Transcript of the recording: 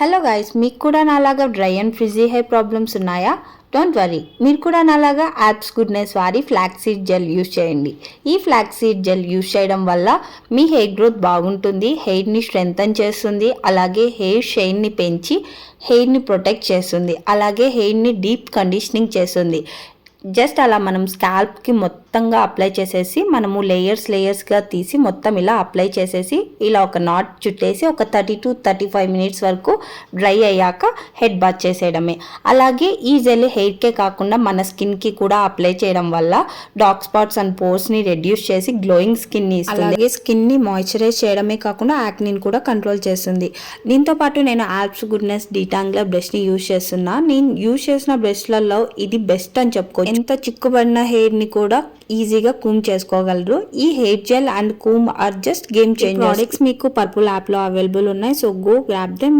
Hello guys, మీకు కూడా నాలాగా dry and frizzy hair problems ఉన్నాయా? డోంట్ వరీ, మీరు కూడా నాలాగా యాప్స్ గుడ్నెస్ వారి ఫ్లాక్స్ సీడ్ జెల్ యూస్ చేయండి. ఈ ఫ్లాక్స్ సీడ్ జెల్ యూస్ చేయడం వల్ల మీ హెయిర్ గ్రోత్ బాగుంటుంది, హెయిర్ని స్ట్రెంగ్తన్ చేస్తుంది, అలాగే హెయిర్ షైన్ని పెంచి హెయిర్ని ప్రొటెక్ట్ చేస్తుంది, అలాగే హెయిర్ని డీప్ కండిషనింగ్ చేస్తుంది. జస్ట్ అలా మనం స్కాల్ప్కి మొత్తంగా అప్లై చేసేసి మనము లేయర్స్గా తీసి మొత్తం ఇలా అప్లై చేసేసి ఇలా ఒక నాట్ చుట్టేసి ఒక 30 to 35 మినిట్స్ వరకు డ్రై అయ్యాక హెడ్ బాత్ చేసేయడమే. అలాగే ఈ జెల్ హెయిర్కే కాకుండా మన స్కిన్కి కూడా అప్లై చేయడం వల్ల డార్క్ స్పాట్స్ అండ్ పోర్స్ని రెడ్యూస్ చేసి గ్లోయింగ్ స్కిన్ని ఇస్తుంది. అలాగే స్కిన్ని మాయిశ్చరైజ్ చేయడమే కాకుండా యాక్నీని కూడా కంట్రోల్ చేస్తుంది. దీంతో పాటు నేను యాప్స్ గుడ్నెస్ డీటాంగ్లర్ బ్రష్ని యూజ్ చేస్తున్నా. నేను యూజ్ చేసిన బ్రష్లలో ఇది బెస్ట్ అని చెప్పుకోవచ్చు. ఎంత చిక్కుబడిన హెయిర్ని కూడా ఈజీగా కూమ్ చేసుకోగలరు. ఈ hair gel and comb are just game changer. Products మీకు పర్పుల్ యాప్లో అవైలబుల్ ఉన్నాయి. So go grab them.